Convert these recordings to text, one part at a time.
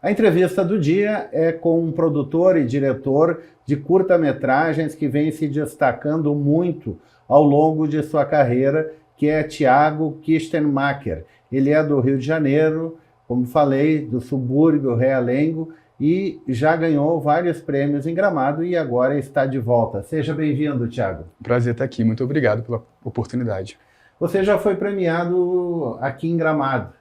A entrevista do dia é com um produtor e diretor de curta-metragens que vem se destacando muito ao longo de sua carreira, que é Thiago Kistenmacher. Ele é do Rio de Janeiro, como falei, do subúrbio realengo, e já ganhou vários prêmios em Gramado e agora está de volta. Seja bem-vindo, Thiago. Prazer estar aqui, muito obrigado pela oportunidade. Você já foi premiado aqui em Gramado.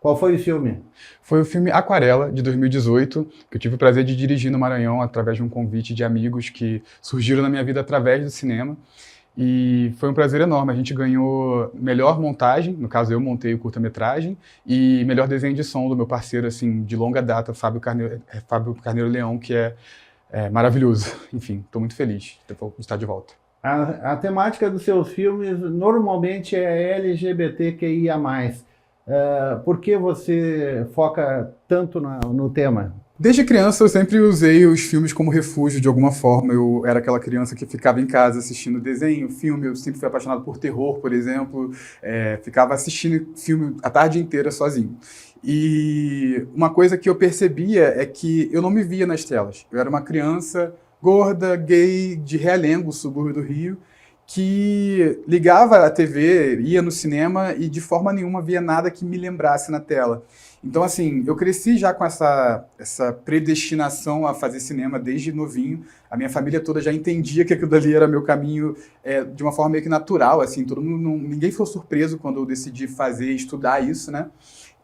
Qual foi o filme? Foi o filme Aquarela, de 2018, que eu tive o prazer de dirigir no Maranhão através de um convite de amigos que surgiram na minha vida através do cinema. E foi um prazer enorme. A gente ganhou melhor montagem, no caso eu montei o curta-metragem, e melhor desenho de som do meu parceiro assim, de longa data, Fábio Carneiro Leão, que é maravilhoso. Enfim, estou muito feliz de estar de volta. A temática dos seus filmes normalmente é LGBTQIA+. Por que você foca tanto no tema? Desde criança eu sempre usei os filmes como refúgio de alguma forma. Eu era aquela criança que ficava em casa assistindo desenho, filme. Eu sempre fui apaixonado por terror, por exemplo. Ficava assistindo filme a tarde inteira sozinho. E uma coisa que eu percebia é que eu não me via nas telas. Eu era uma criança gorda, gay, de Realengo, subúrbio do Rio, que ligava a TV, ia no cinema e de forma nenhuma via nada que me lembrasse na tela. Então, assim, eu cresci já com essa predestinação a fazer cinema desde novinho. A minha família toda já entendia que aquilo dali era meu caminho de uma forma meio que natural, assim. Ninguém ficou surpreso quando eu decidi estudar isso, né?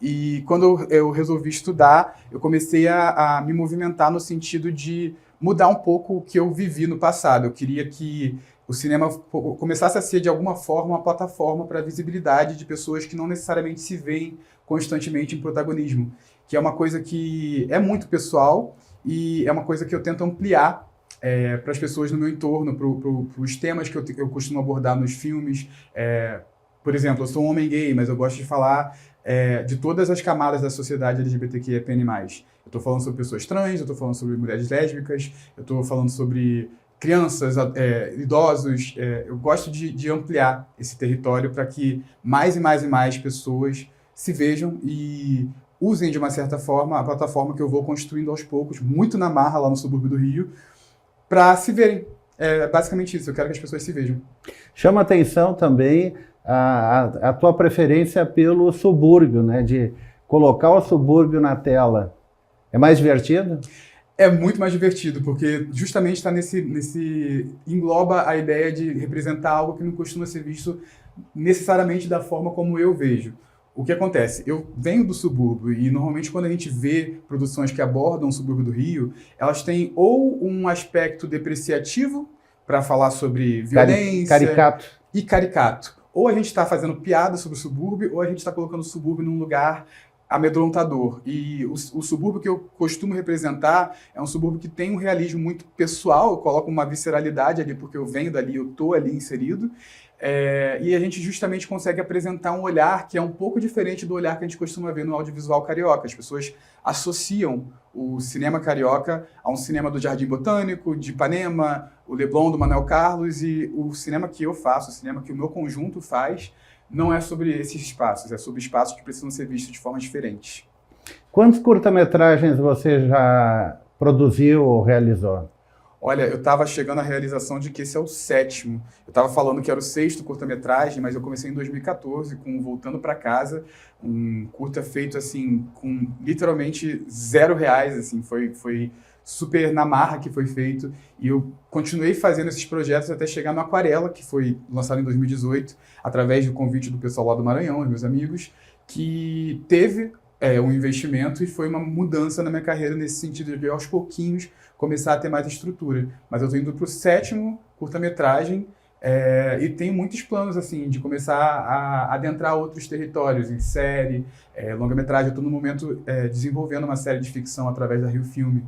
E quando eu resolvi estudar, eu comecei a me movimentar no sentido de mudar um pouco o que eu vivi no passado. Eu queria que o cinema começasse a ser, de alguma forma, uma plataforma para a visibilidade de pessoas que não necessariamente se veem constantemente em protagonismo, que é uma coisa que é muito pessoal e é uma coisa que eu tento ampliar para as pessoas no meu entorno, para os temas que eu costumo abordar nos filmes. Por exemplo, eu sou um homem gay, mas eu gosto de falar de todas as camadas da sociedade LGBTQIAPN+. Eu estou falando sobre pessoas trans, eu estou falando sobre mulheres lésbicas, eu estou falando sobre crianças, idosos. Eu gosto de ampliar esse território para que mais e mais e mais pessoas se vejam e usem, de uma certa forma, a plataforma que eu vou construindo aos poucos, muito na marra, lá no subúrbio do Rio, para se verem. É basicamente isso, eu quero que as pessoas se vejam. Chama atenção também a tua preferência pelo subúrbio, né? De colocar o subúrbio na tela. É mais divertido? É muito mais divertido, porque justamente está engloba a ideia de representar algo que não costuma ser visto necessariamente da forma como eu vejo. O que acontece? Eu venho do subúrbio e normalmente quando a gente vê produções que abordam o subúrbio do Rio, elas têm ou um aspecto depreciativo para falar sobre violência caricato. Ou a gente está fazendo piada sobre o subúrbio, ou a gente está colocando o subúrbio num lugar amedrontador. E o subúrbio que eu costumo representar é um subúrbio que tem um realismo muito pessoal, eu coloco uma visceralidade ali porque eu venho dali, eu estou ali inserido, e a gente justamente consegue apresentar um olhar que é um pouco diferente do olhar que a gente costuma ver no audiovisual carioca. As pessoas associam o cinema carioca a um cinema do Jardim Botânico, de Ipanema, o Leblon do Manuel Carlos, e o cinema que eu faço, o cinema que o meu conjunto faz, não é sobre esses espaços, é sobre espaços que precisam ser vistos de forma diferente. Quantos curta-metragens você já produziu ou realizou? Olha, eu estava chegando à realização de que esse é o 7º. Eu estava falando que era o 6º curta-metragem, mas eu comecei em 2014 com Voltando para Casa, um curta feito assim com literalmente R$0, assim, foi super na marra que foi feito, e eu continuei fazendo esses projetos até chegar no Aquarela, que foi lançado em 2018, através do convite do pessoal lá do Maranhão, meus amigos, que teve um investimento e foi uma mudança na minha carreira nesse sentido de, aos pouquinhos, começar a ter mais estrutura. Mas eu estou indo para o 7º curta-metragem e tenho muitos planos assim de começar a adentrar outros territórios, em série, longa-metragem. Eu estou no momento desenvolvendo uma série de ficção através da Rio Filme.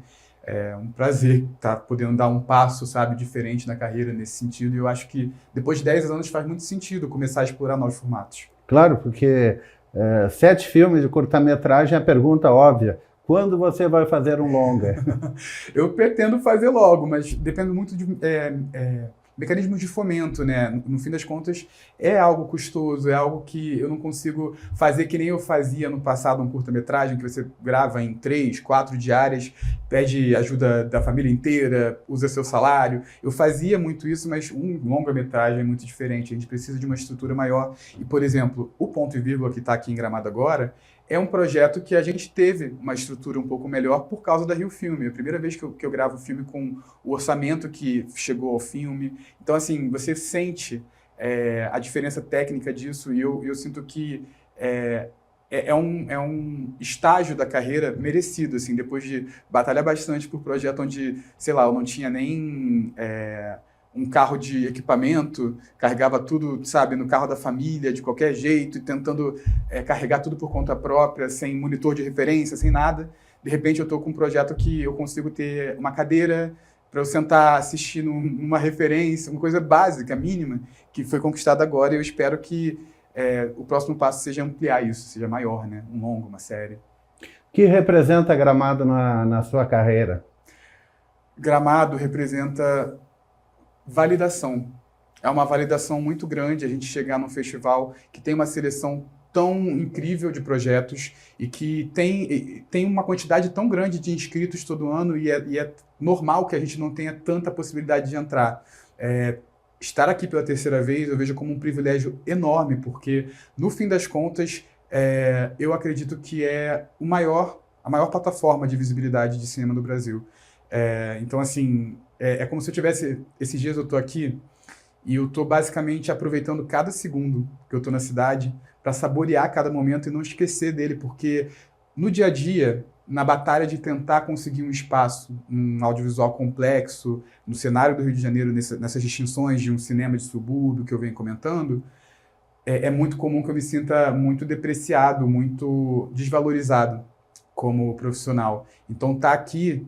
É um prazer estar podendo dar um passo, sabe, diferente na carreira nesse sentido. E eu acho que depois de 10 anos faz muito sentido começar a explorar novos formatos. Claro, porque 7 filmes de curta-metragem é a pergunta óbvia. Quando você vai fazer um longa? Eu pretendo fazer logo, mas depende muito mecanismos de fomento, né? No fim das contas, é algo custoso, é algo que eu não consigo fazer que nem eu fazia no passado, um curta-metragem, que você grava em 3, 4 diárias, pede ajuda da família inteira, usa seu salário. Eu fazia muito isso, mas um longa-metragem é muito diferente. A gente precisa de uma estrutura maior. E, por exemplo, o Ponto e Vírgula, que está aqui em Gramado agora, é um projeto que a gente teve uma estrutura um pouco melhor por causa da Rio Filme. É a primeira vez que eu gravo filme com o orçamento que chegou ao filme. Então, assim, você sente a diferença técnica disso e eu sinto que é um estágio da carreira merecido, assim, depois de batalhar bastante por projeto onde, sei lá, eu não tinha nem um carro de equipamento, carregava tudo, sabe, no carro da família, de qualquer jeito, e tentando carregar tudo por conta própria, sem monitor de referência, sem nada. De repente eu estou com um projeto que eu consigo ter uma cadeira para eu sentar assistindo uma referência, uma coisa básica, mínima, que foi conquistada agora, e eu espero que o próximo passo seja ampliar isso, seja maior, né? Um longo, uma série. O que representa Gramado na sua carreira? Gramado representa validação. É uma validação muito grande a gente chegar num festival que tem uma seleção tão incrível de projetos e que tem uma quantidade tão grande de inscritos todo ano e é normal que a gente não tenha tanta possibilidade de entrar. Estar aqui pela terceira vez eu vejo como um privilégio enorme, porque, no fim das contas, eu acredito que é a maior plataforma de visibilidade de cinema do Brasil. Então, assim, é como se eu tivesse... Esses dias eu estou aqui e eu estou basicamente aproveitando cada segundo que eu estou na cidade para saborear cada momento e não esquecer dele, porque no dia a dia, na batalha de tentar conseguir um espaço, um audiovisual complexo, no cenário do Rio de Janeiro, nessas distinções de um cinema de subúrbio que eu venho comentando, é muito comum que eu me sinta muito depreciado, muito desvalorizado como profissional. Então, estar aqui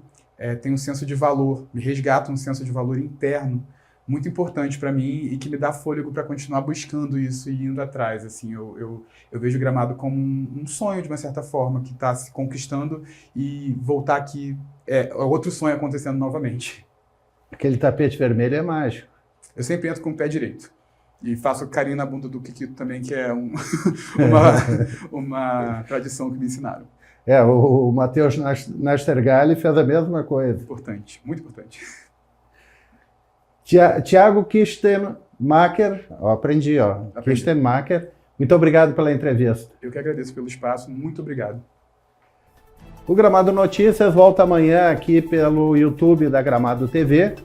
tem um senso de valor, me resgata um senso de valor interno muito importante para mim e que me dá fôlego para continuar buscando isso e indo atrás. Assim, eu vejo Gramado como um sonho, de uma certa forma, que está se conquistando, e voltar aqui é outro sonho acontecendo novamente. Aquele tapete vermelho é mágico. Eu sempre entro com o pé direito. E faço carinho na bunda do Kikito também, que é uma tradição que me ensinaram. O Matheus Nastergalli fez a mesma coisa. Importante, muito importante. Thiago Kistenmacher, aprendi, Kistenmacher, muito obrigado pela entrevista. Eu que agradeço pelo espaço, muito obrigado. O Gramado Notícias volta amanhã aqui pelo YouTube da Gramado TV,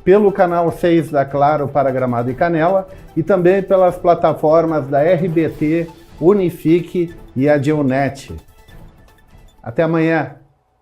pelo canal 6 da Claro para Gramado e Canela, e também pelas plataformas da RBT, Unifique e a Dionet. Até amanhã!